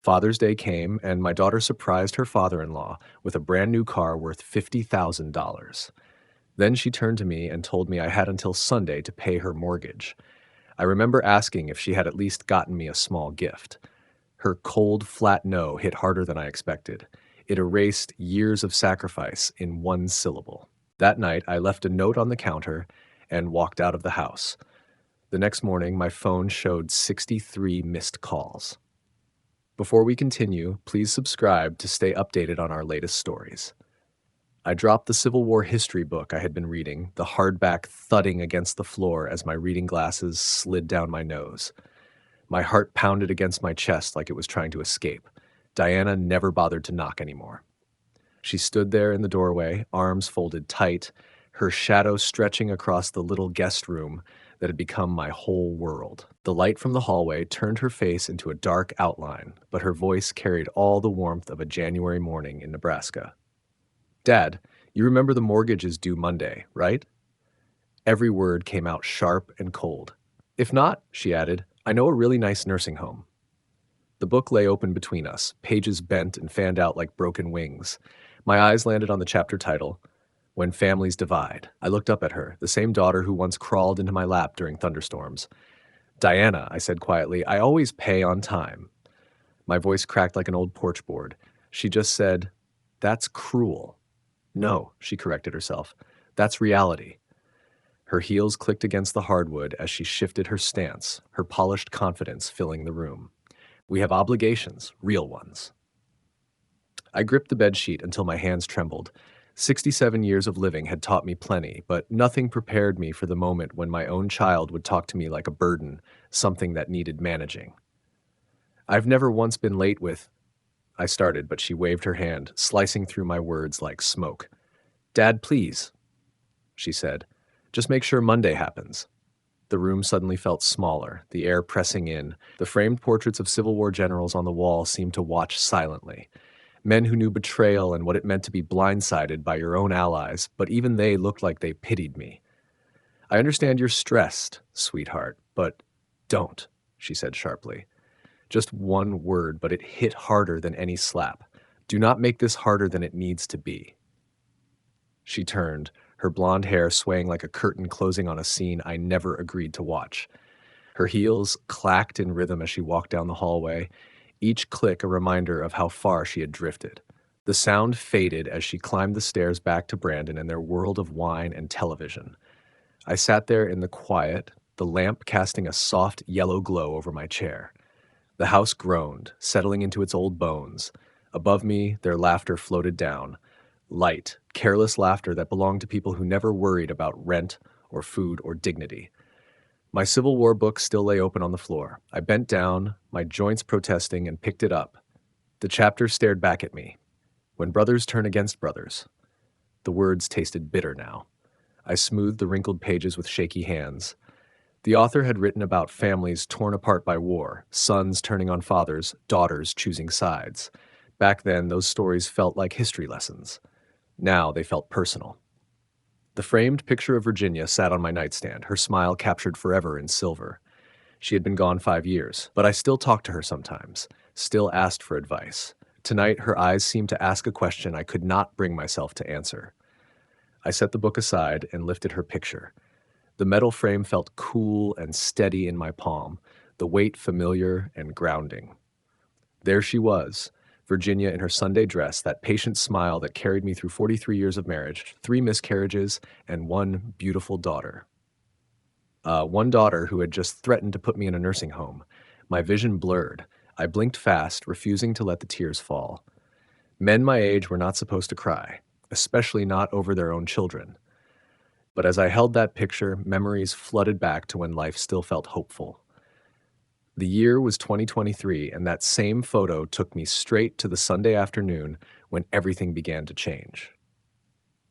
Father's Day came, and my daughter surprised her father-in-law with a brand new car worth $50,000. Then she turned to me and told me I had until Sunday to pay her mortgage. I remember asking if she had at least gotten me a small gift. Her cold, flat no hit harder than I expected. It erased years of sacrifice in one syllable. That night, I left a note on the counter and walked out of the house. The next morning, my phone showed 63 missed calls. Before we continue, please subscribe to stay updated on our latest stories. I dropped the Civil War history book I had been reading, the hardback thudding against the floor as my reading glasses slid down my nose. My heart pounded against my chest like it was trying to escape. Diana never bothered to knock anymore. She stood there in the doorway, arms folded tight, her shadow stretching across the little guest room that had become my whole world. The light from the hallway turned her face into a dark outline, but her voice carried all the warmth of a January morning in Nebraska. "Dad, you remember the mortgage is due Monday, right?" Every word came out sharp and cold. "If not," she added, "I know a really nice nursing home." The book lay open between us, pages bent and fanned out like broken wings. My eyes landed on the chapter title, When Families Divide. I looked up at her, the same daughter who once crawled into my lap during thunderstorms. "Diana," I said quietly, "I always pay on time." My voice cracked like an old porch board. She just said, "That's cruel." "No," she corrected herself. "That's reality." Her heels clicked against the hardwood as she shifted her stance, her polished confidence filling the room. "We have obligations, real ones." I gripped the bedsheet until my hands trembled. 67 years of living had taught me plenty, but nothing prepared me for the moment when my own child would talk to me like a burden, something that needed managing. "I've never once been late with—" I started, but she waved her hand, slicing through my words like smoke. "Dad, please," she said. "Just make sure Monday happens." The room suddenly felt smaller, the air pressing in. The framed portraits of Civil War generals on the wall seemed to watch silently. Men who knew betrayal and what it meant to be blindsided by your own allies, but even they looked like they pitied me. "I understand you're stressed, sweetheart, but don't," she said sharply. Just one word, but it hit harder than any slap. "Do not make this harder than it needs to be." She turned, her blonde hair swaying like a curtain closing on a scene I never agreed to watch. Her heels clacked in rhythm as she walked down the hallway, each click a reminder of how far she had drifted. The sound faded as she climbed the stairs back to Brandon and their world of wine and television. I sat there in the quiet, the lamp casting a soft yellow glow over my chair. The house groaned, settling into its old bones. Above me, their laughter floated down. Light, careless laughter that belonged to people who never worried about rent or food or dignity. My Civil War book still lay open on the floor. I bent down, my joints protesting, and picked it up. The chapter stared back at me. When brothers turn against brothers. The words tasted bitter now. I smoothed the wrinkled pages with shaky hands. The author had written about families torn apart by war, sons turning on fathers, daughters choosing sides. Back then, those stories felt like history lessons. Now they felt personal. The framed picture of Virginia sat on my nightstand, her smile captured forever in silver. She had been gone 5 years, but I still talked to her sometimes, still asked for advice. Tonight, her eyes seemed to ask a question I could not bring myself to answer. I set the book aside and lifted her picture. The metal frame felt cool and steady in my palm, the weight familiar and grounding. There she was, Virginia in her Sunday dress, that patient smile that carried me through 43 years of marriage, 3 miscarriages, and 1 beautiful daughter. One daughter who had just threatened to put me in a nursing home. My vision blurred. I blinked fast, refusing to let the tears fall. Men my age were not supposed to cry, especially not over their own children. But as I held that picture, memories flooded back to when life still felt hopeful. The year was 2023, and that same photo took me straight to the Sunday afternoon when everything began to change.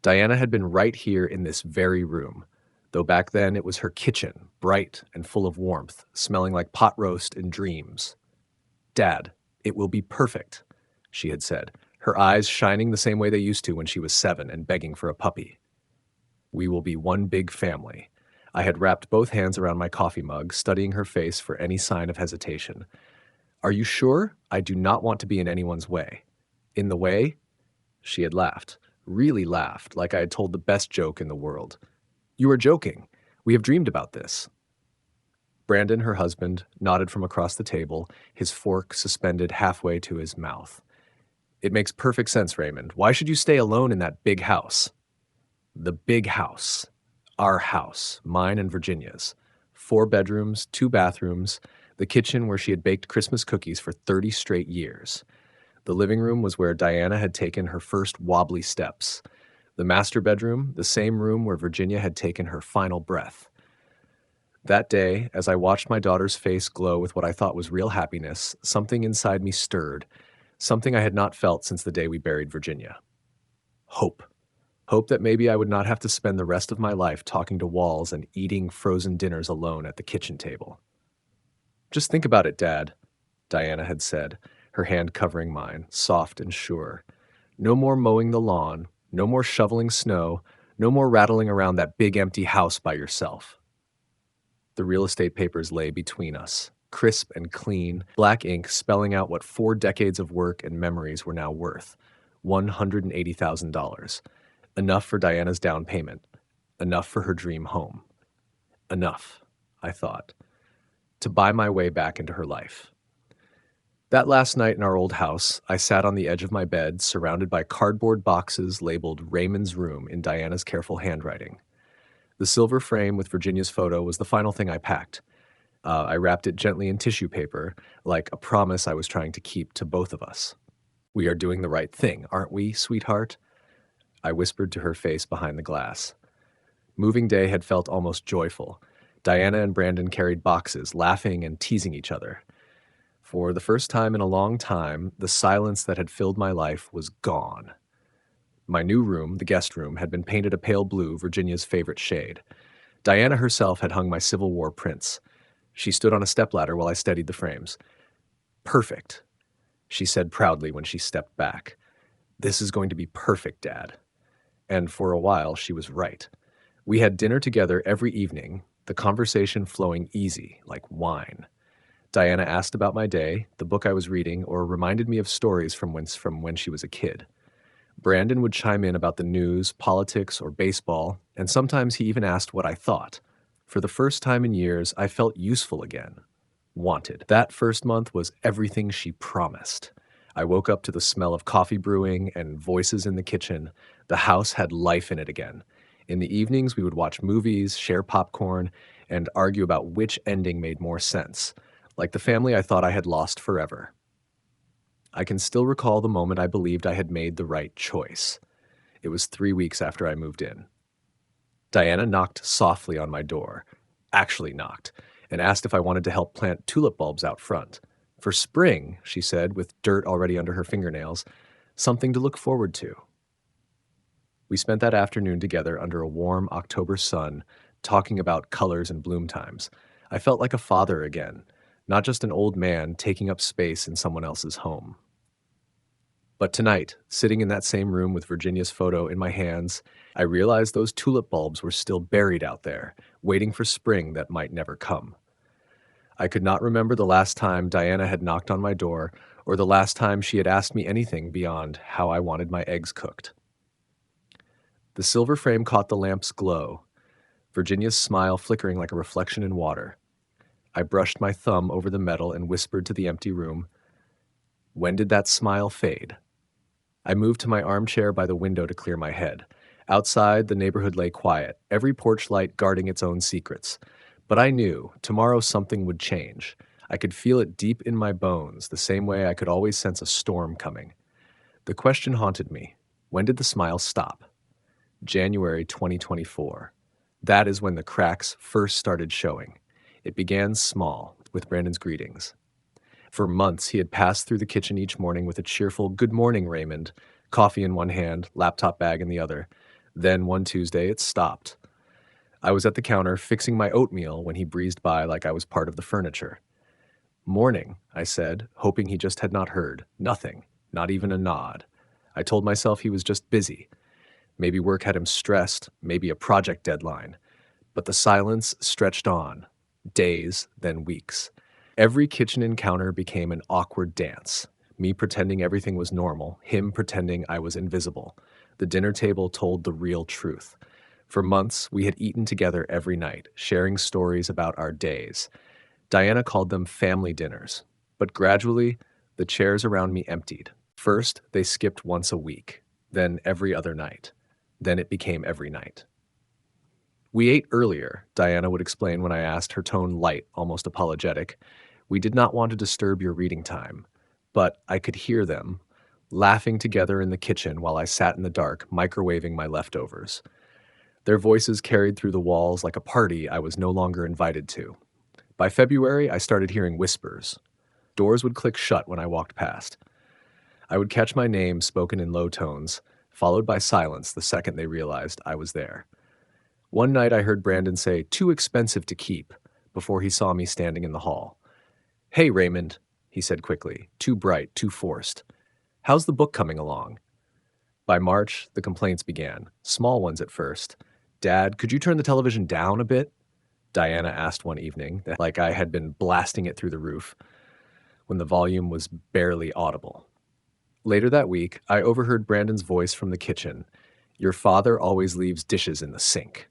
Diana had been right here in this very room, though back then it was her kitchen, bright and full of warmth, smelling like pot roast and dreams. "Dad, it will be perfect," she had said, her eyes shining the same way they used to when she was 7 and begging for a puppy. "We will be one big family." I had wrapped both hands around my coffee mug, studying her face for any sign of hesitation. Are you sure? I do not want to be in anyone's way. In the way? She had laughed, really laughed, like I had told the best joke in the world. You are joking. We have dreamed about this. Brandon, her husband, nodded from across the table, his fork suspended halfway to his mouth. It makes perfect sense, Raymond. Why should you stay alone in that big house? The big house. Our house, mine and Virginia's. 4 bedrooms, 2 bathrooms, the kitchen where she had baked Christmas cookies for 30 straight years. The living room was where Diana had taken her first wobbly steps. The master bedroom, the same room where Virginia had taken her final breath. That day, as I watched my daughter's face glow with what I thought was real happiness, something inside me stirred, something I had not felt since the day we buried Virginia. Hope. Hope that maybe I would not have to spend the rest of my life talking to walls and eating frozen dinners alone at the kitchen table. Just think about it, Dad, Diana had said, her hand covering mine, soft and sure. No more mowing the lawn, no more shoveling snow, no more rattling around that big empty house by yourself. The real estate papers lay between us, crisp and clean, black ink spelling out what 4 decades of work and memories were now worth, $180,000. Enough for Diana's down payment, enough for her dream home. Enough, I thought, to buy my way back into her life. That last night in our old house, I sat on the edge of my bed, surrounded by cardboard boxes labeled Raymond's Room in Diana's careful handwriting. The silver frame with Virginia's photo was the final thing I packed. I wrapped it gently in tissue paper, like a promise I was trying to keep to both of us. We are doing the right thing, aren't we, sweetheart? I whispered to her face behind the glass. Moving day had felt almost joyful. Diana and Brandon carried boxes, laughing and teasing each other. For the first time in a long time, the silence that had filled my life was gone. My new room, the guest room, had been painted a pale blue, Virginia's favorite shade. Diana herself had hung my Civil War prints. She stood on a stepladder while I steadied the frames. Perfect, she said proudly when she stepped back. This is going to be perfect, Dad. And for a while, she was right. We had dinner together every evening, the conversation flowing easy, like wine. Diana asked about my day, the book I was reading, or reminded me of stories from when she was a kid. Brandon would chime in about the news, politics, or baseball, and sometimes he even asked what I thought. For the first time in years, I felt useful again. Wanted. That first month was everything she promised. I woke up to the smell of coffee brewing and voices in the kitchen. The house had life in it again. In the evenings, we would watch movies, share popcorn, and argue about which ending made more sense, like the family I thought I had lost forever. I can still recall the moment I believed I had made the right choice. It was 3 weeks after I moved in. Diana knocked softly on my door, actually knocked, and asked if I wanted to help plant tulip bulbs out front. For spring, she said, with dirt already under her fingernails, something to look forward to. We spent that afternoon together under a warm October sun, talking about colors and bloom times. I felt like a father again, not just an old man taking up space in someone else's home. But tonight, sitting in that same room with Virginia's photo in my hands, I realized those tulip bulbs were still buried out there, waiting for spring that might never come. I could not remember the last time Diana had knocked on my door, or the last time she had asked me anything beyond how I wanted my eggs cooked. The silver frame caught the lamp's glow, Virginia's smile flickering like a reflection in water. I brushed my thumb over the metal and whispered to the empty room, "When did that smile fade?" I moved to my armchair by the window to clear my head. Outside, the neighborhood lay quiet, every porch light guarding its own secrets. But I knew tomorrow something would change. I could feel it deep in my bones, the same way I could always sense a storm coming. The question haunted me. When did the smile stop? January 2024. That is when the cracks first started showing. It began small, with Brandon's greetings. For months, he had passed through the kitchen each morning with a cheerful, "Good morning, Raymond," coffee in one hand, laptop bag in the other. Then one Tuesday, it stopped. I was at the counter fixing my oatmeal when he breezed by like I was part of the furniture. "Morning," I said, hoping he just had not heard. Nothing, not even a nod. I told myself he was just busy. Maybe work had him stressed, maybe a project deadline. But the silence stretched on. Days, then weeks. Every kitchen encounter became an awkward dance. Me pretending everything was normal, him pretending I was invisible. The dinner table told the real truth. For months, we had eaten together every night, sharing stories about our days. Diana called them family dinners. But gradually, the chairs around me emptied. First, they skipped once a week, then every other night. Then it became every night. We ate earlier, Diana would explain when I asked, her tone light, almost apologetic. We did not want to disturb your reading time. But I could hear them, laughing together in the kitchen while I sat in the dark, microwaving my leftovers. Their voices carried through the walls like a party I was no longer invited to. By February, I started hearing whispers. Doors would click shut when I walked past. I would catch my name spoken in low tones, followed by silence the second they realized I was there. One night I heard Brandon say, "Too expensive to keep," before he saw me standing in the hall. "Hey, Raymond," he said quickly, too bright, too forced. "How's the book coming along?" By March, the complaints began, small ones at first. "Dad, could you turn the television down a bit?" Diana asked one evening, like I had been blasting it through the roof, when the volume was barely audible. Later that week, I overheard Brandon's voice from the kitchen. "Your father always leaves dishes in the sink."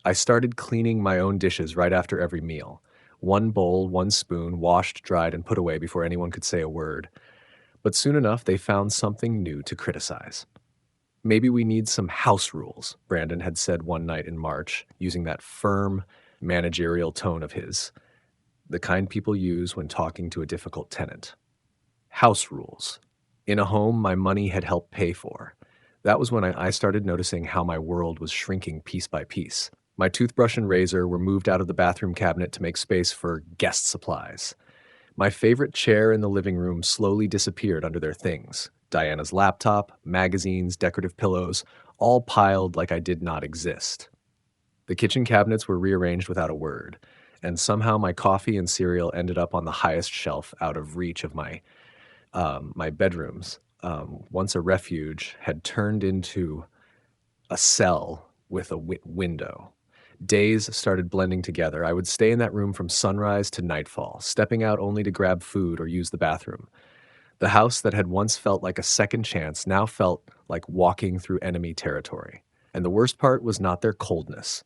I started cleaning my own dishes right after every meal. One bowl, one spoon, washed, dried, and put away before anyone could say a word. But soon enough, they found something new to criticize. "Maybe we need some house rules," Brandon had said one night in March, using that firm, managerial tone of his, the kind people use when talking to a difficult tenant. House rules. In a home my money had helped pay for. That was when I started noticing how my world was shrinking piece by piece. My toothbrush and razor were moved out of the bathroom cabinet to make space for guest supplies. My favorite chair in the living room slowly disappeared under their things. Diana's laptop, magazines, decorative pillows, all piled like I did not exist. The kitchen cabinets were rearranged without a word, and somehow my coffee and cereal ended up on the highest shelf out of reach of my bedrooms. Once a refuge, had turned into a cell with a window. Days started blending together. I would stay in that room from sunrise to nightfall, stepping out only to grab food or use the bathroom. The house that had once felt like a second chance now felt like walking through enemy territory. And the worst part was not their coldness.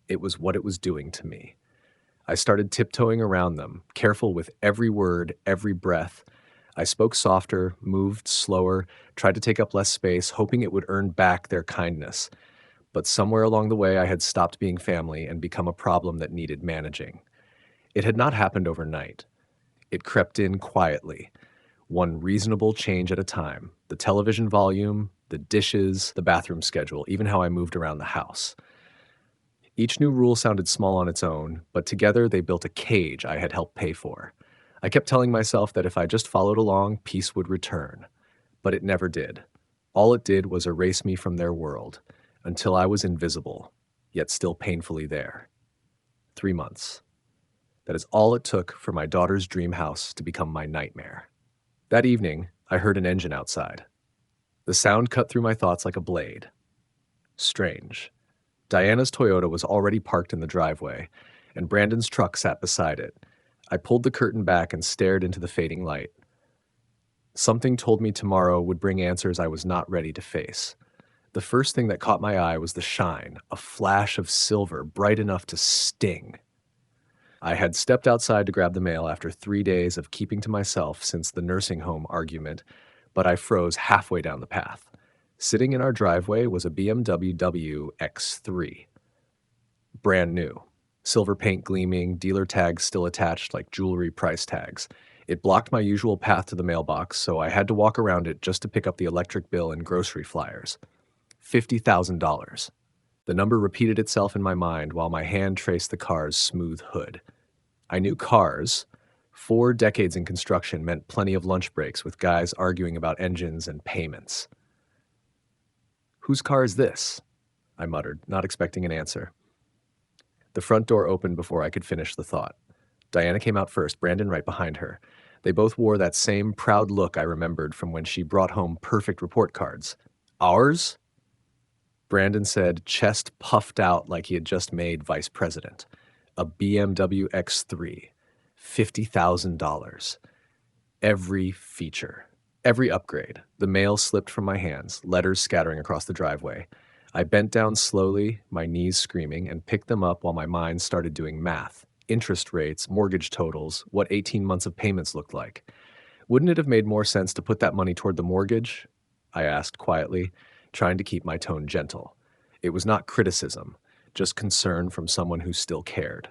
It was what it was doing to me. I started tiptoeing around them, careful with every word, every breath. I spoke softer, moved slower, tried to take up less space, hoping it would earn back their kindness. But somewhere along the way, I had stopped being family and become a problem that needed managing. It had not happened overnight. It crept in quietly, one reasonable change at a time. The television volume, the dishes, the bathroom schedule, even how I moved around the house. Each new rule sounded small on its own, but together they built a cage I had helped pay for. I kept telling myself that if I just followed along, peace would return. But it never did. All it did was erase me from their world, until I was invisible, yet still painfully there. 3 months. That is all it took for my daughter's dream house to become my nightmare. That evening, I heard an engine outside. The sound cut through my thoughts like a blade. Strange. Diana's Toyota was already parked in the driveway, and Brandon's truck sat beside it. I pulled the curtain back and stared into the fading light. Something told me tomorrow would bring answers I was not ready to face. The first thing that caught my eye was the shine, a flash of silver bright enough to sting. I had stepped outside to grab the mail after 3 days of keeping to myself since the nursing home argument, but I froze halfway down the path. Sitting in our driveway was a BMW X3. Brand new. Silver paint gleaming, dealer tags still attached like jewelry price tags. It blocked my usual path to the mailbox, so I had to walk around it just to pick up the electric bill and grocery flyers. $50,000. The number repeated itself in my mind while my hand traced the car's smooth hood. I knew cars. 4 decades in construction meant plenty of lunch breaks with guys arguing about engines and payments. "Whose car is this?" I muttered, not expecting an answer. The front door opened before I could finish the thought. Diana came out first, Brandon right behind her. They both wore that same proud look I remembered from when she brought home perfect report cards. "Ours?" Brandon said, chest puffed out like he had just made vice president. "A BMW X3. $50,000. Every feature, every upgrade. The mail slipped from my hands, letters scattering across the driveway. I bent down slowly, my knees screaming, and picked them up while my mind started doing math. Interest rates, mortgage totals, what 18 months of payments looked like. Wouldn't it have made more sense to put that money toward the mortgage? I asked quietly, trying to keep my tone gentle. It was not criticism, just concern from someone who still cared.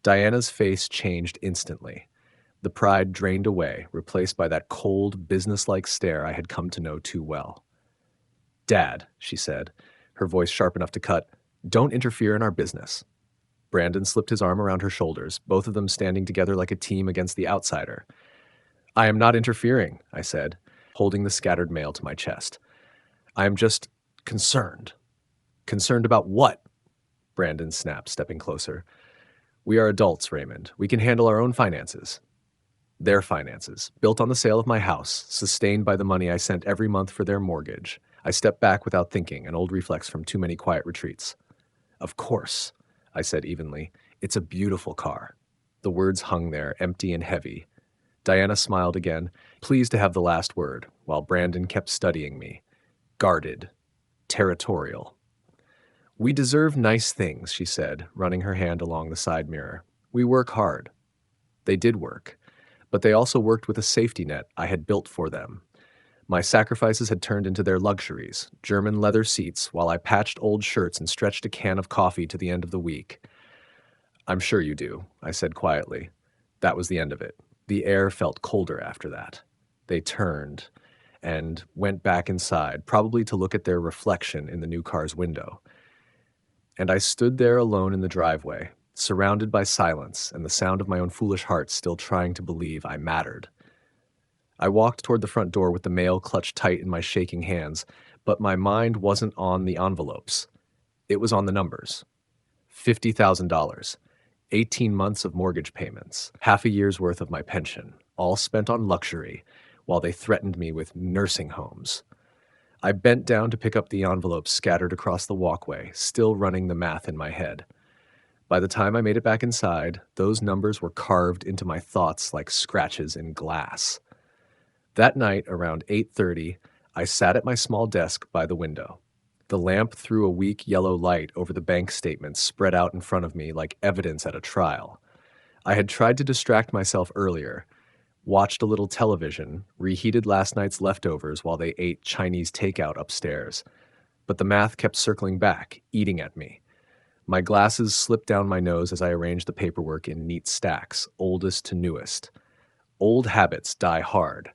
Diana's face changed instantly. The pride drained away, replaced by that cold, businesslike stare I had come to know too well. "Dad," she said, her voice sharp enough to cut, "don't interfere in our business." Brandon slipped his arm around her shoulders, both of them standing together like a team against the outsider. "I am not interfering," I said, holding the scattered mail to my chest. "I am just concerned." "Concerned about what?" Brandon snapped, stepping closer. "We are adults, Raymond. We can handle our own finances." Their finances, built on the sale of my house, sustained by the money I sent every month for their mortgage. I stepped back without thinking, an old reflex from too many quiet retreats. "Of course," I said evenly. "It's a beautiful car." The words hung there, empty and heavy. Diana smiled again, pleased to have the last word, while Brandon kept studying me. Guarded. Territorial. "We deserve nice things," she said, running her hand along the side mirror. "We work hard." They did work, but they also worked with a safety net I had built for them. My sacrifices had turned into their luxuries, German leather seats, while I patched old shirts and stretched a can of coffee to the end of the week. "I'm sure you do," I said quietly. That was the end of it. The air felt colder after that. They turned and went back inside, probably to look at their reflection in the new car's window. And I stood there alone in the driveway, surrounded by silence and the sound of my own foolish heart still trying to believe I mattered. I walked toward the front door with the mail clutched tight in my shaking hands, but my mind wasn't on the envelopes. It was on the numbers. $50,000. 18 months of mortgage payments, half a year's worth of my pension, all spent on luxury, while they threatened me with nursing homes. I bent down to pick up the envelopes scattered across the walkway, still running the math in my head. By the time I made it back inside, those numbers were carved into my thoughts like scratches in glass. That night, around 8:30, I sat at my small desk by the window. The lamp threw a weak yellow light over the bank statements spread out in front of me like evidence at a trial. I had tried to distract myself earlier, watched a little television, reheated last night's leftovers while they ate Chinese takeout upstairs. But the math kept circling back, eating at me. My glasses slipped down my nose as I arranged the paperwork in neat stacks, oldest to newest. Old habits die hard.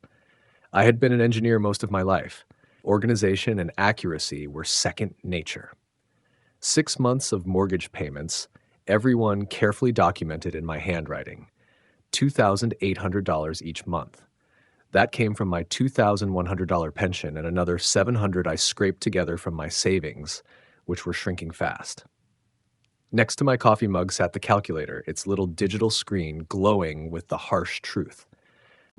I had been an engineer most of my life. Organization and accuracy were second nature. 6 months of mortgage payments, everyone carefully documented in my handwriting. $2,800 each month. That came from my $2,100 pension and another $700 I scraped together from my savings, which were shrinking fast. Next to my coffee mug sat the calculator, its little digital screen glowing with the harsh truth.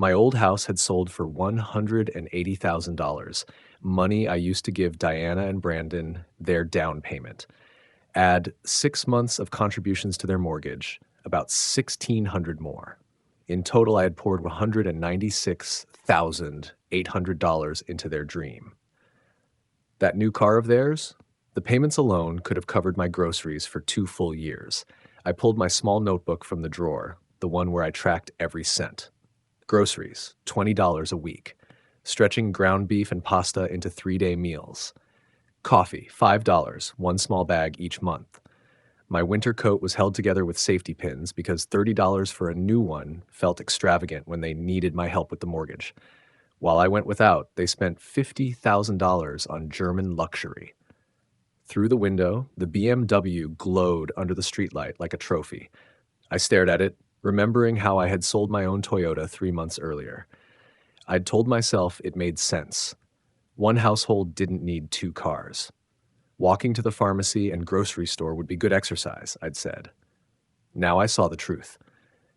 My old house had sold for $180,000, money I used to give Diana and Brandon their down payment. Add 6 months of contributions to their mortgage, about $1,600 more. In total, I had poured $196,800 into their dream. That new car of theirs? The payments alone could have covered my groceries for 2 full years. I pulled my small notebook from the drawer, the one where I tracked every cent. Groceries, $20 a week. Stretching ground beef and pasta into 3-day meals. Coffee, $5, one small bag each month. My winter coat was held together with safety pins because $30 for a new one felt extravagant when they needed my help with the mortgage. While I went without, they spent $50,000 on German luxury. Through the window, the BMW glowed under the streetlight like a trophy. I stared at it, remembering how I had sold my own Toyota 3 months earlier. I'd told myself it made sense. One household didn't need 2 cars. Walking to the pharmacy and grocery store would be good exercise, I'd said. Now I saw the truth.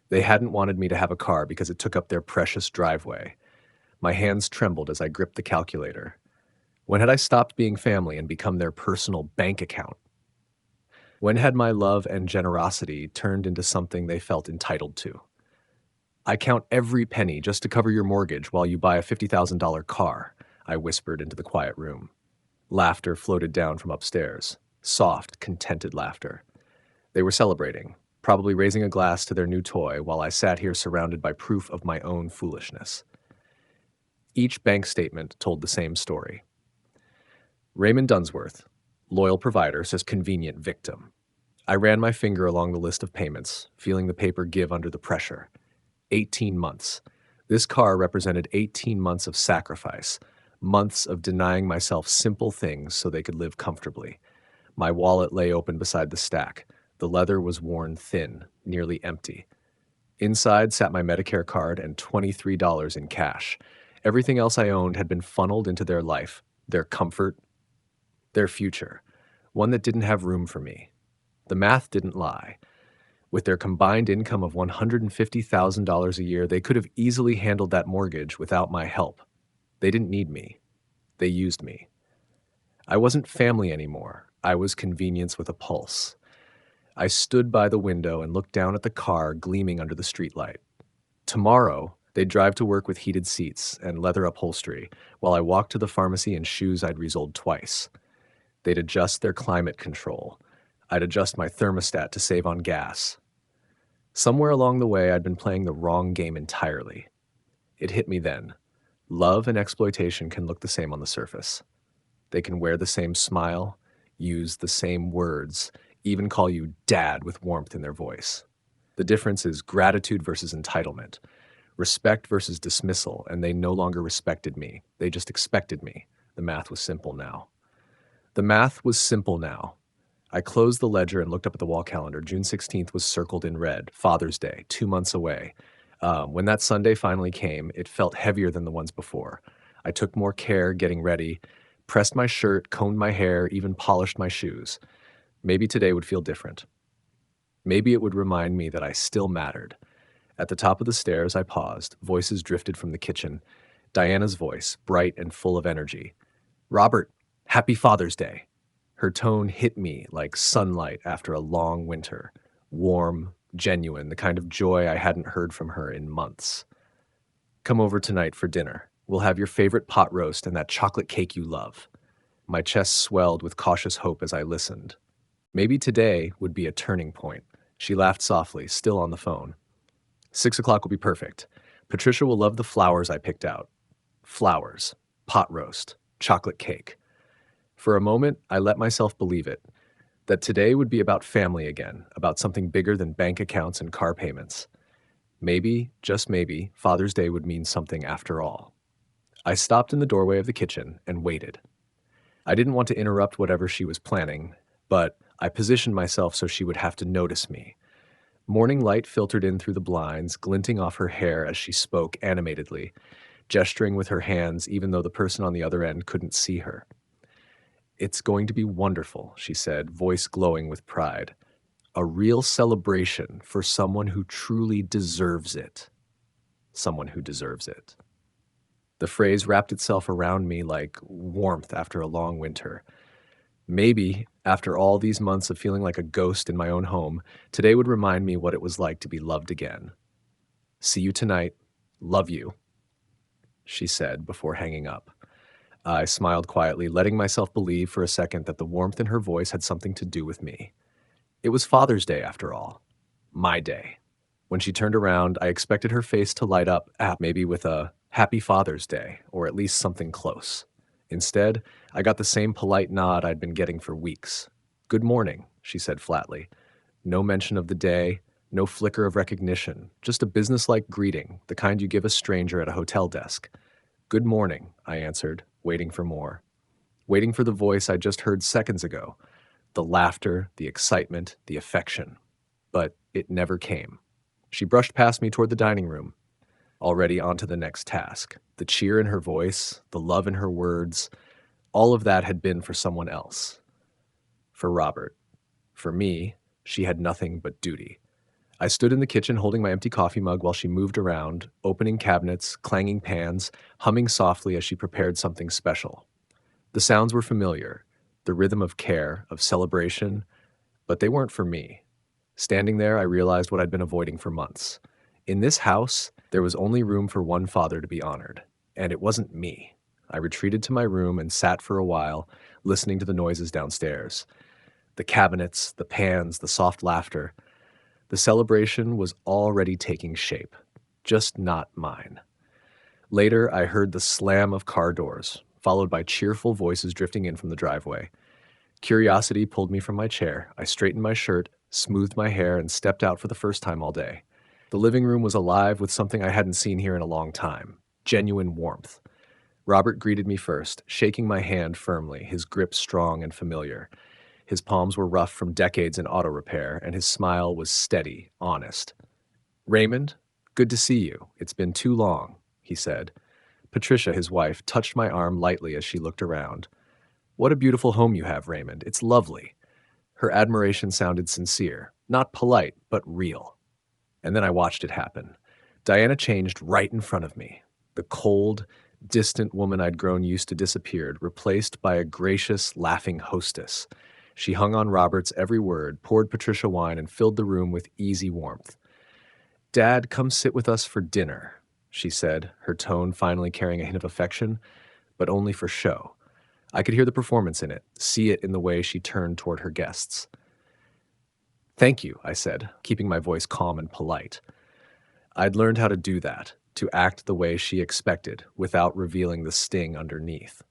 They hadn't wanted me to have a car because it took up their precious driveway. My hands trembled as I gripped the calculator. When had I stopped being family and become their personal bank account? When had my love and generosity turned into something they felt entitled to? I count every penny just to cover your mortgage while you buy a $50,000 car, I whispered into the quiet room. Laughter floated down from upstairs. Soft, contented laughter. They were celebrating, probably raising a glass to their new toy while I sat here surrounded by proof of my own foolishness. Each bank statement told the same story. Raymond Dunsworth, loyal provider, says convenient victim. I ran my finger along the list of payments, feeling the paper give under the pressure. 18 months. This car represented 18 months of sacrifice, months of denying myself simple things so they could live comfortably. My wallet lay open beside the stack. The leather was worn thin, nearly empty. Inside sat my Medicare card and $23 in cash. Everything else I owned had been funneled into their life, their comfort, their future, one that didn't have room for me. The math didn't lie. With their combined income of $150,000 a year, they could have easily handled that mortgage without my help. They didn't need me. They used me. I wasn't family anymore. I was convenience with a pulse. I stood by the window and looked down at the car gleaming under the streetlight. Tomorrow, they'd drive to work with heated seats and leather upholstery, while I walked to the pharmacy in shoes I'd resoled twice. They'd adjust their climate control. I'd adjust my thermostat to save on gas. Somewhere along the way, I'd been playing the wrong game entirely. It hit me then. Love and exploitation can look the same on the surface. They can wear the same smile, use the same words, even call you dad with warmth in their voice. The difference is gratitude versus entitlement, respect versus dismissal, and they no longer respected me. They just expected me. The math was simple now. The math was simple now. I closed the ledger and looked up at the wall calendar. June 16th was circled in red, Father's Day, 2 months away. When that Sunday finally came, it felt heavier than the ones before. I took more care getting ready, pressed my shirt, combed my hair, even polished my shoes. Maybe today would feel different. Maybe it would remind me that I still mattered. At the top of the stairs, I paused. Voices drifted from the kitchen. Diana's voice, bright and full of energy. "Robert, happy Father's Day." Her tone hit me like sunlight after a long winter. Warm, genuine, the kind of joy I hadn't heard from her in months. "Come over tonight for dinner. We'll have your favorite pot roast and that chocolate cake you love." My chest swelled with cautious hope as I listened. Maybe today would be a turning point. She laughed softly, still on the phone. 6 o'clock will be perfect. Patricia will love the flowers I picked out. Flowers, pot roast, chocolate cake. For a moment, I let myself believe it, that today would be about family again, about something bigger than bank accounts and car payments. Maybe, just maybe, Father's Day would mean something after all. I stopped in the doorway of the kitchen and waited. I didn't want to interrupt whatever she was planning, but I positioned myself so she would have to notice me. Morning light filtered in through the blinds, glinting off her hair as she spoke animatedly, gesturing with her hands even though the person on the other end couldn't see her. "It's going to be wonderful," she said, voice glowing with pride. "A real celebration for someone who truly deserves it. Someone who deserves it." The phrase wrapped itself around me like warmth after a long winter. Maybe, after all these months of feeling like a ghost in my own home, today would remind me what it was like to be loved again. "See you tonight. Love you," she said before hanging up. I smiled quietly, letting myself believe for a second that the warmth in her voice had something to do with me. It was Father's Day, after all. My day. When she turned around, I expected her face to light up, maybe with a "Happy Father's Day," or at least something close. Instead, I got the same polite nod I'd been getting for weeks. "Good morning," she said flatly. No mention of the day, no flicker of recognition, just a businesslike greeting, the kind you give a stranger at a hotel desk. "Good morning," I answered, waiting for more. Waiting for the voice I just heard seconds ago. The laughter, the excitement, the affection. But it never came. She brushed past me toward the dining room, already on to the next task. The cheer in her voice, the love in her words, all of that had been for someone else. For Robert. For me, she had nothing but duty. I stood in the kitchen holding my empty coffee mug while she moved around, opening cabinets, clanging pans, humming softly as she prepared something special. The sounds were familiar, the rhythm of care, of celebration, but they weren't for me. Standing there, I realized what I'd been avoiding for months. In this house, there was only room for one father to be honored, and it wasn't me. I retreated to my room and sat for a while, listening to the noises downstairs. The cabinets, the pans, the soft laughter. The celebration was already taking shape, just not mine. Later, I heard the slam of car doors, followed by cheerful voices drifting in from the driveway. Curiosity pulled me from my chair. I straightened my shirt, smoothed my hair, and stepped out for the first time all day. The living room was alive with something I hadn't seen here in a long time: genuine warmth. Robert greeted me first, shaking my hand firmly, his grip strong and familiar. His palms were rough from decades in auto repair, and his smile was steady, honest. "Raymond, good to see you. It's been too long," he said. Patricia, his wife, touched my arm lightly as she looked around. "What a beautiful home you have, Raymond. It's lovely." Her admiration sounded sincere, not polite, but real. And then I watched it happen. Diana changed right in front of me. The cold, distant woman I'd grown used to disappeared, replaced by a gracious, laughing hostess. She hung on Robert's every word, poured Patricia wine, and filled the room with easy warmth. "Dad, come sit with us for dinner," she said, her tone finally carrying a hint of affection, but only for show. I could hear the performance in it, see it in the way she turned toward her guests. "Thank you," I said, keeping my voice calm and polite. I'd learned how to do that, to act the way she expected, without revealing the sting underneath.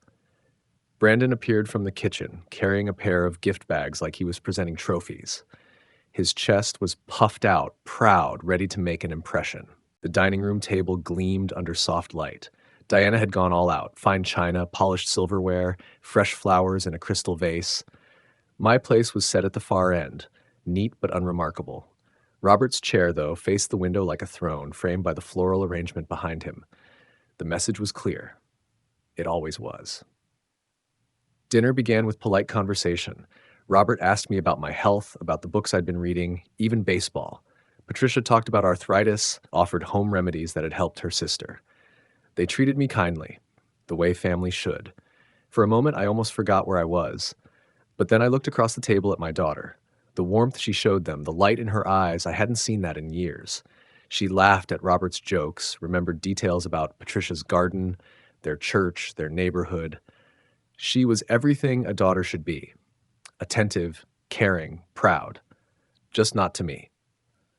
Brandon appeared from the kitchen, carrying a pair of gift bags like he was presenting trophies. His chest was puffed out, proud, ready to make an impression. The dining room table gleamed under soft light. Diana had gone all out: fine china, polished silverware, fresh flowers in a crystal vase. My place was set at the far end, neat but unremarkable. Robert's chair, though, faced the window like a throne, framed by the floral arrangement behind him. The message was clear. It always was. Dinner began with polite conversation. Robert asked me about my health, about the books I'd been reading, even baseball. Patricia talked about arthritis, offered home remedies that had helped her sister. They treated me kindly, the way family should. For a moment, I almost forgot where I was. But then I looked across the table at my daughter. The warmth she showed them, the light in her eyes, I hadn't seen that in years. She laughed at Robert's jokes, remembered details about Patricia's garden, their church, their neighborhood. She was everything a daughter should be: attentive, caring, proud. Just not to me.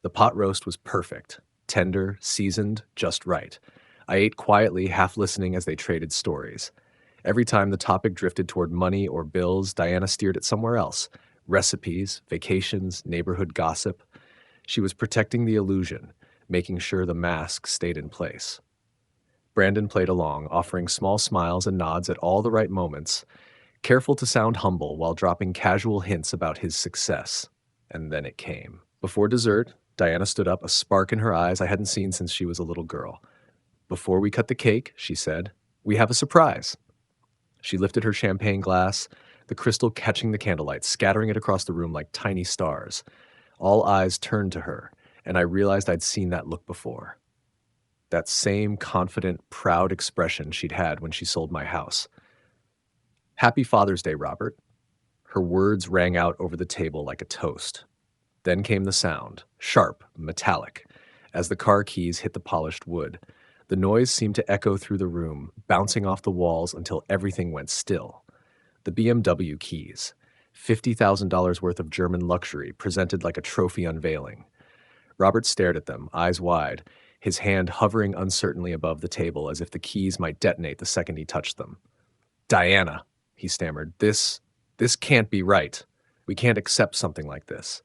The pot roast was perfect, tender, seasoned, just right. I ate quietly, half listening as they traded stories. Every time the topic drifted toward money or bills, Diana steered it somewhere else: recipes, vacations, neighborhood gossip. She was protecting the illusion, making sure the mask stayed in place. Brandon played along, offering small smiles and nods at all the right moments, careful to sound humble while dropping casual hints about his success. And then it came. Before dessert, Diana stood up, a spark in her eyes I hadn't seen since she was a little girl. "Before we cut the cake," she said, "we have a surprise." She lifted her champagne glass, the crystal catching the candlelight, scattering it across the room like tiny stars. All eyes turned to her, and I realized I'd seen that look before. That same confident, proud expression she'd had when she sold my house. "Happy Father's Day, Robert." Her words rang out over the table like a toast. Then came the sound, sharp, metallic, as the car keys hit the polished wood. The noise seemed to echo through the room, bouncing off the walls until everything went still. The BMW keys, $50,000 worth of German luxury, presented like a trophy unveiling. Robert stared at them, eyes wide, his hand hovering uncertainly above the table as if the keys might detonate the second he touched them. "Diana," he stammered, this can't be right. We can't accept something like this."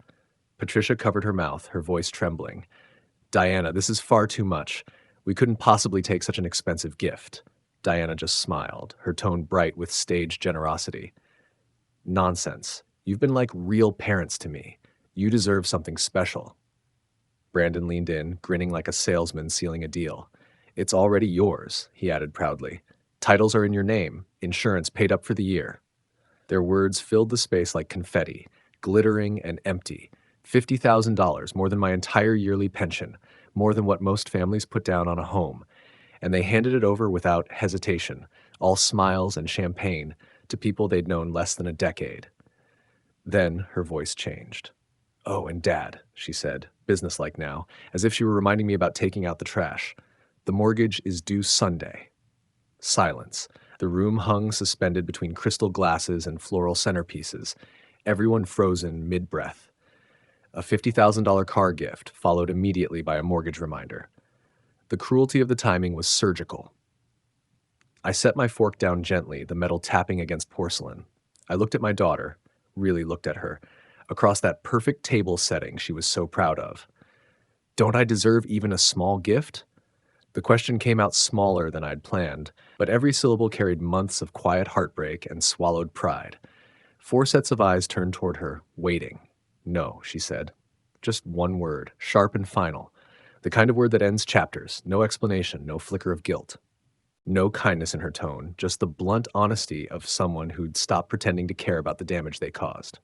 Patricia covered her mouth, her voice trembling. "Diana, this is far too much. We couldn't possibly take such an expensive gift." Diana just smiled, her tone bright with staged generosity. "Nonsense. You've been like real parents to me. You deserve something special." Brandon leaned in, grinning like a salesman sealing a deal. "It's already yours," he added proudly. "Titles are in your name, insurance paid up for the year." Their words filled the space like confetti, glittering and empty. $50,000, more than my entire yearly pension, more than what most families put down on a home. And they handed it over without hesitation, all smiles and champagne, to people they'd known less than a decade. Then her voice changed. "Oh, and Dad," she said, businesslike now, as if she were reminding me about taking out the trash. "The mortgage is due Sunday." Silence. The room hung suspended between crystal glasses and floral centerpieces, everyone frozen mid-breath. A $50,000 car gift, followed immediately by a mortgage reminder. The cruelty of the timing was surgical. I set my fork down gently, the metal tapping against porcelain. I looked at my daughter, really looked at her, across that perfect table setting she was so proud of. Don't I deserve even a small gift? The question came out smaller than I'd planned, but every syllable carried months of quiet heartbreak and swallowed pride. 4 sets of eyes turned toward her, waiting. "No," she said. Just one word, sharp and final. The kind of word that ends chapters, no explanation, no flicker of guilt. No kindness in her tone, just the blunt honesty of someone who'd stopped pretending to care about the damage they caused.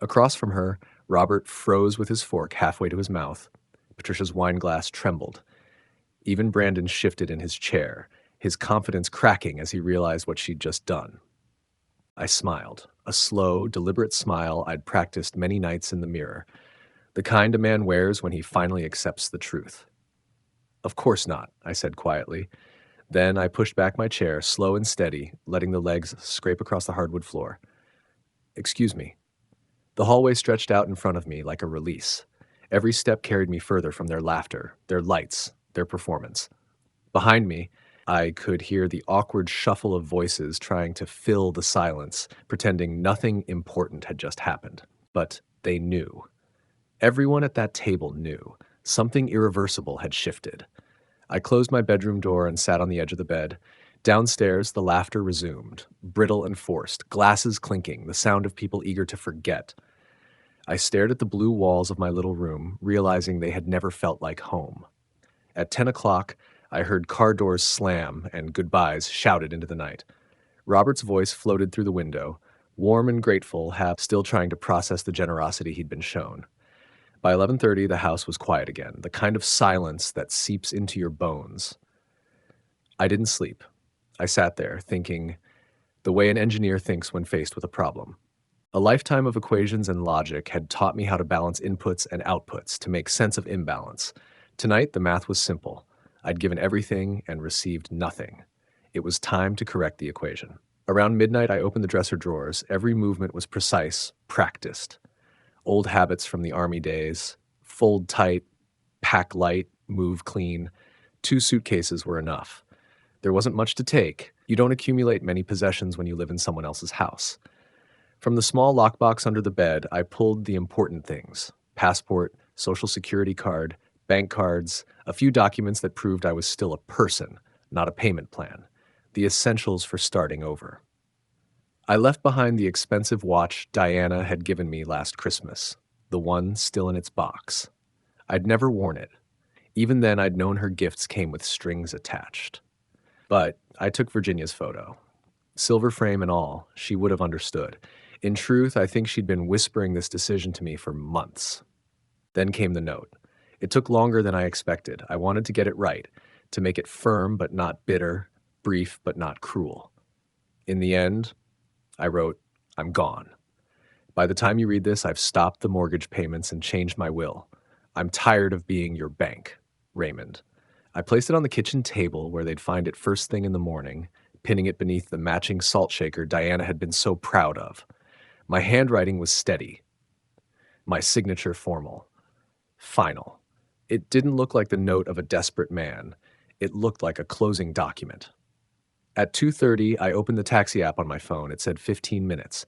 Across from her, Robert froze with his fork halfway to his mouth. Patricia's wine glass trembled. Even Brandon shifted in his chair, his confidence cracking as he realized what she'd just done. I smiled, a slow, deliberate smile I'd practiced many nights in the mirror, the kind a man wears when he finally accepts the truth. "Of course not," I said quietly. Then I pushed back my chair, slow and steady, letting the legs scrape across the hardwood floor. "Excuse me." The hallway stretched out in front of me like a release. Every step carried me further from their laughter, their lights, their performance. Behind me, I could hear the awkward shuffle of voices trying to fill the silence, pretending nothing important had just happened. But they knew. Everyone at that table knew. Something irreversible had shifted. I closed my bedroom door and sat on the edge of the bed. Downstairs, the laughter resumed, brittle and forced, glasses clinking, the sound of people eager to forget. I stared at the blue walls of my little room, realizing they had never felt like home. At 10 o'clock, I heard car doors slam and goodbyes shouted into the night. Robert's voice floated through the window, warm and grateful, half still trying to process the generosity he'd been shown. By 11:30, the house was quiet again, the kind of silence that seeps into your bones. I didn't sleep. I sat there, thinking the way an engineer thinks when faced with a problem. A lifetime of equations and logic had taught me how to balance inputs and outputs to make sense of imbalance. Tonight, the math was simple. I'd given everything and received nothing. It was time to correct the equation. Around midnight, I opened the dresser drawers. Every movement was precise, practiced. Old habits from the army days: fold tight, pack light, move clean. 2 suitcases were enough. There wasn't much to take. You don't accumulate many possessions when you live in someone else's house. From the small lockbox under the bed, I pulled the important things: passport, social security card, bank cards, a few documents that proved I was still a person, not a payment plan. The essentials for starting over. I left behind the expensive watch Diana had given me last Christmas, the one still in its box. I'd never worn it. Even then, I'd known her gifts came with strings attached. But I took Virginia's photo. Silver frame and all, she would have understood. In truth, I think she'd been whispering this decision to me for months. Then came the note. It took longer than I expected. I wanted to get it right, to make it firm but not bitter, brief but not cruel. In the end, I wrote, "I'm gone. By the time you read this, I've stopped the mortgage payments and changed my will. I'm tired of being your bank, Raymond." I placed it on the kitchen table where they'd find it first thing in the morning, pinning it beneath the matching salt shaker Diana had been so proud of. My handwriting was steady, my signature formal, final. It didn't look like the note of a desperate man. It looked like a closing document. At 2:30, I opened the taxi app on my phone. It said 15 minutes.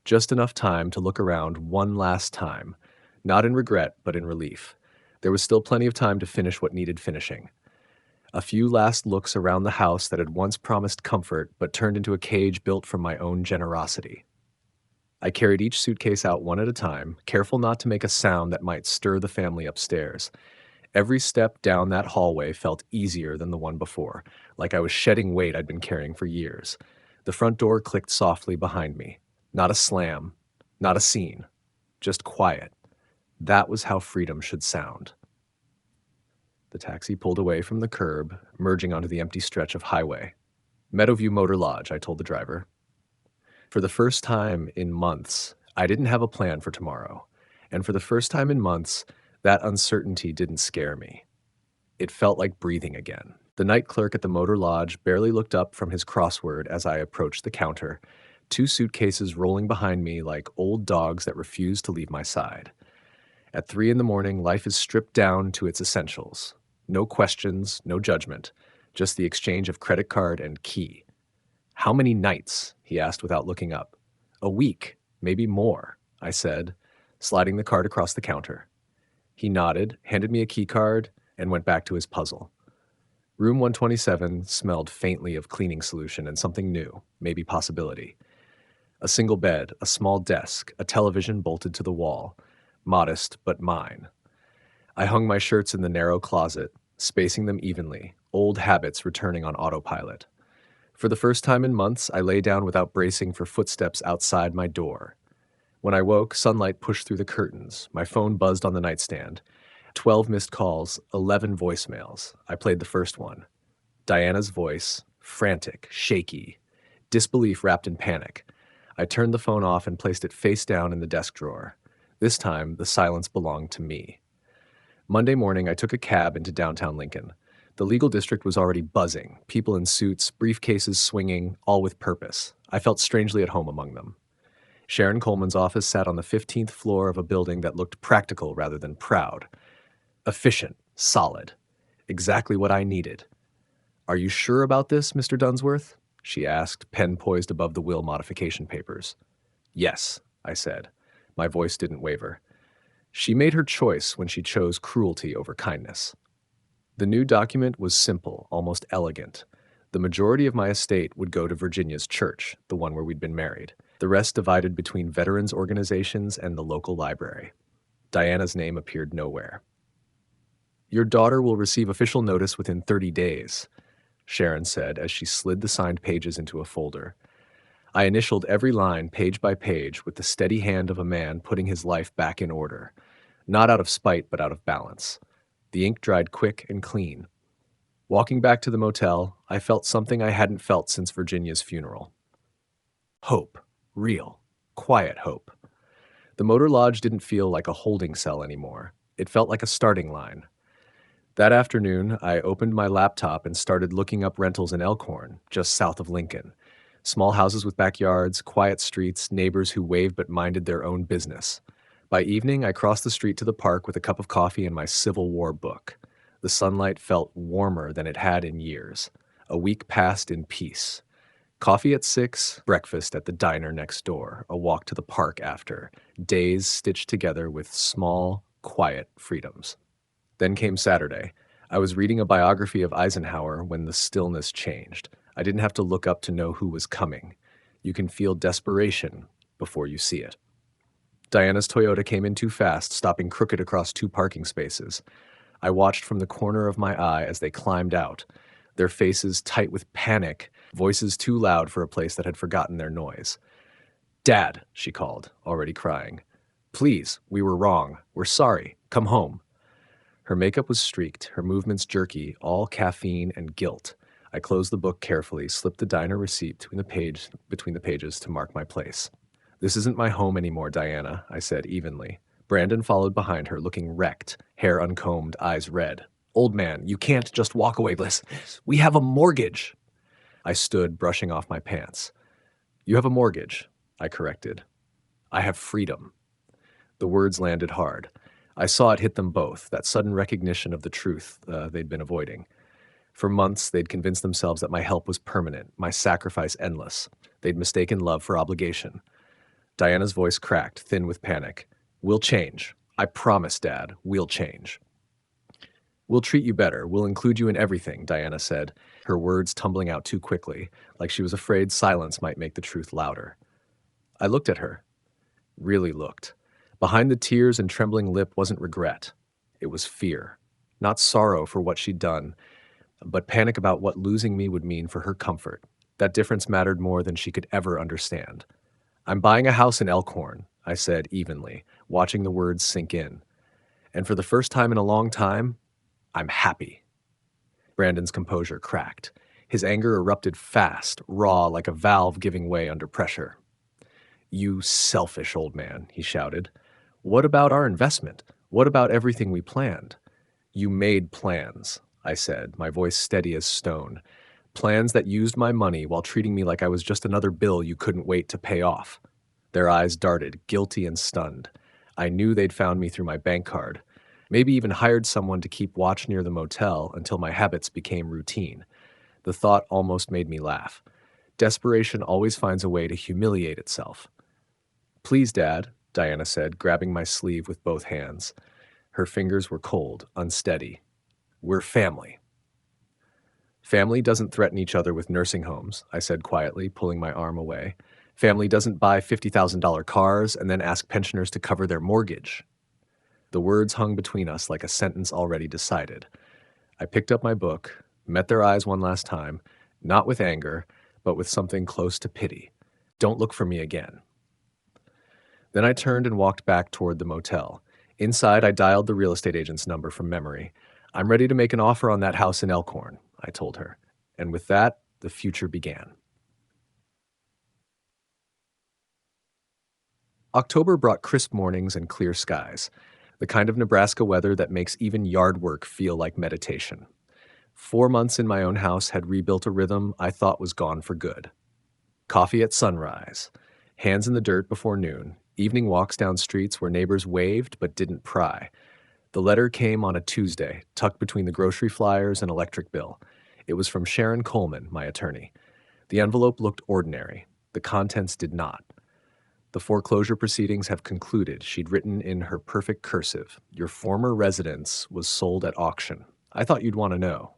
Just enough time to look around one last time, not in regret, but in relief. There was still plenty of time to finish what needed finishing. A few last looks around the house that had once promised comfort but turned into a cage built from my own generosity. I carried each suitcase out one at a time, careful not to make a sound that might stir the family upstairs. Every step down that hallway felt easier than the one before, like I was shedding weight I'd been carrying for years. The front door clicked softly behind me. Not a slam, not a scene, just quiet. That was how freedom should sound. The taxi pulled away from the curb, merging onto the empty stretch of highway. "Meadowview Motor Lodge," I told the driver. For the first time in months, I didn't have a plan for tomorrow. And for the first time in months, that uncertainty didn't scare me. It felt like breathing again. The night clerk at the motor lodge barely looked up from his crossword as I approached the counter, two suitcases rolling behind me like old dogs that refused to leave my side. At 3 in the morning, life is stripped down to its essentials. No questions, no judgment, just the exchange of credit card and key. How many nights? He asked without looking up. A week, maybe more, I said, sliding the card across the counter. He nodded, handed me a key card, and went back to his puzzle. Room 127 smelled faintly of cleaning solution and something new, maybe possibility. A single bed, a small desk, a television bolted to the wall. Modest, but mine. I hung my shirts in the narrow closet, spacing them evenly, old habits returning on autopilot. For the first time in months, I lay down without bracing for footsteps outside my door. When I woke, sunlight pushed through the curtains. My phone buzzed on the nightstand. 12 missed calls, 11 voicemails. I played the first one. Diana's voice, frantic, shaky, disbelief wrapped in panic. I turned the phone off and placed it face down in the desk drawer. This time, the silence belonged to me. Monday morning, I took a cab into downtown Lincoln. The legal district was already buzzing, people in suits, briefcases swinging, all with purpose. I felt strangely at home among them. Sharon Coleman's office sat on the 15th floor of a building that looked practical rather than proud. Efficient, solid. Exactly what I needed. "Are you sure about this, Mr. Dunsworth?" she asked, pen poised above the will modification papers. "Yes," I said. My voice didn't waver. She made her choice when she chose cruelty over kindness. The new document was simple, almost elegant. The majority of my estate would go to Virginia's church, the one where we'd been married. The rest divided between veterans organizations and the local library. Diana's name appeared nowhere. "Your daughter will receive official notice within 30 days, Sharon said as she slid the signed pages into a folder. I initialed every line page by page with the steady hand of a man putting his life back in order, not out of spite but out of balance. The ink dried quick and clean. Walking back to the motel, I felt something I hadn't felt since Virginia's funeral. Hope. Real. Quiet hope. The motor lodge didn't feel like a holding cell anymore. It felt like a starting line. That afternoon, I opened my laptop and started looking up rentals in Elkhorn, just south of Lincoln. Small houses with backyards, quiet streets, neighbors who waved but minded their own business. By evening, I crossed the street to the park with a cup of coffee and my Civil War book. The sunlight felt warmer than it had in years. A week passed in peace. Coffee at 6, breakfast at the diner next door, a walk to the park after, days stitched together with small, quiet freedoms. Then came Saturday. I was reading a biography of Eisenhower when the stillness changed. I didn't have to look up to know who was coming. You can feel desperation before you see it. Diana's Toyota came in too fast, stopping crooked across 2 parking spaces. I watched from the corner of my eye as they climbed out, their faces tight with panic, voices too loud for a place that had forgotten their noise. "Dad," she called, already crying. "Please, we were wrong. We're sorry. Come home." Her makeup was streaked, her movements jerky, all caffeine and guilt. I closed the book carefully, slipped the diner receipt between the pages to mark my place. "This isn't my home anymore, Diana," I said evenly. Brandon followed behind her, looking wrecked, hair uncombed, eyes red. "Old man, you can't just walk away. Listen, we have a mortgage." I stood, brushing off my pants. "You have a mortgage," I corrected. "I have freedom." The words landed hard. I saw it hit them both, that sudden recognition of the truth they'd been avoiding. For months, they'd convinced themselves that my help was permanent, my sacrifice endless. They'd mistaken love for obligation. Diana's voice cracked, thin with panic. "We'll change. I promise, Dad, we'll change." "We'll treat you better. We'll include you in everything," Diana said, her words tumbling out too quickly, like she was afraid silence might make the truth louder. I looked at her. Really looked. Behind the tears and trembling lip wasn't regret. It was fear. Not sorrow for what she'd done, but panic about what losing me would mean for her comfort. That difference mattered more than she could ever understand. "I'm buying a house in Elkhorn," I said evenly, watching the words sink in. "And for the first time in a long time, I'm happy." Brandon's composure cracked. His anger erupted fast, raw, like a valve giving way under pressure. "You selfish old man," he shouted. What about our investment? What about everything we planned? You made plans, I said, my voice steady as stone. Plans that used my money while treating me like I was just another bill you couldn't wait to pay off. Their eyes darted, guilty and stunned. I knew they'd found me through my bank card. Maybe even hired someone to keep watch near the motel until my habits became routine. The thought almost made me laugh. Desperation always finds a way to humiliate itself. Please, Dad, Diana said, grabbing my sleeve with both hands. Her fingers were cold, unsteady. We're family. Family doesn't threaten each other with nursing homes, I said quietly, pulling my arm away. Family doesn't buy $50,000 cars and then ask pensioners to cover their mortgage. The words hung between us like a sentence already decided. I picked up my book, met their eyes one last time, not with anger, but with something close to pity. Don't look for me again. Then I turned and walked back toward the motel. Inside, I dialed the real estate agent's number from memory. I'm ready to make an offer on that house in Elkhorn, I told her. And with that, the future began. October brought crisp mornings and clear skies, the kind of Nebraska weather that makes even yard work feel like meditation. 4 months in my own house had rebuilt a rhythm I thought was gone for good. Coffee at sunrise, hands in the dirt before noon, evening walks down streets where neighbors waved but didn't pry. The letter came on a Tuesday, tucked between the grocery flyers and electric bill. It was from Sharon Coleman, my attorney. The envelope looked ordinary. The contents did not. The foreclosure proceedings have concluded, she'd written in her perfect cursive. Your former residence was sold at auction. I thought you'd want to know.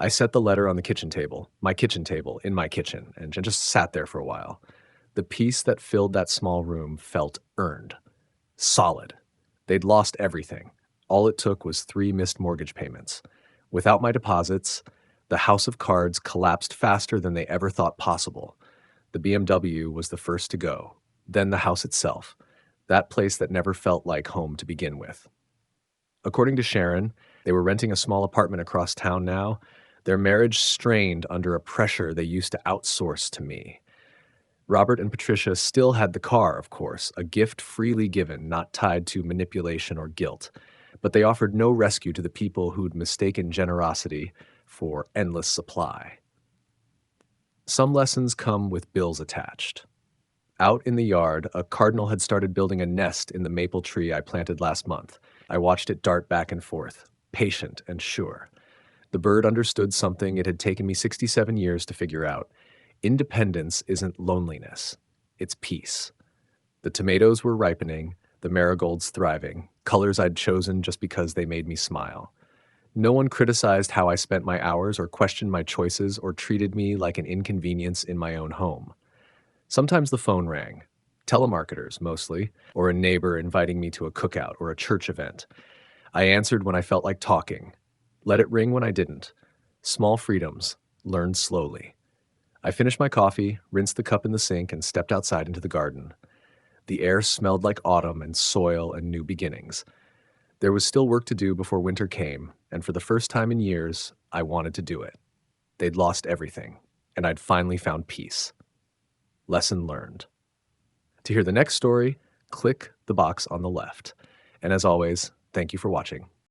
I set the letter on the kitchen table, my kitchen table, in my kitchen, and just sat there for a while. The peace that filled that small room felt earned. Solid. They'd lost everything. All it took was 3 missed mortgage payments. Without my deposits, the house of cards collapsed faster than they ever thought possible. The BMW was the first to go, then the house itself, that place that never felt like home to begin with. According to Sharon, they were renting a small apartment across town now. Their marriage strained under a pressure they used to outsource to me. Robert and Patricia still had the car, of course, a gift freely given, not tied to manipulation or guilt. But they offered no rescue to the people who'd mistaken generosity for endless supply. Some lessons come with bills attached. Out in the yard, a cardinal had started building a nest in the maple tree I planted last month. I watched it dart back and forth, patient and sure. The bird understood something it had taken me 67 years to figure out. Independence isn't loneliness, it's peace. The tomatoes were ripening, the marigolds thriving, colors I'd chosen just because they made me smile. No one criticized how I spent my hours or questioned my choices or treated me like an inconvenience in my own home. Sometimes the phone rang, telemarketers mostly, or a neighbor inviting me to a cookout or a church event. I answered when I felt like talking. Let it ring when I didn't. Small freedoms, learned slowly. I finished my coffee, rinsed the cup in the sink, and stepped outside into the garden. The air smelled like autumn and soil and new beginnings. There was still work to do before winter came, and for the first time in years, I wanted to do it. They'd lost everything, and I'd finally found peace. Lesson learned. To hear the next story, click the box on the left. And as always, thank you for watching.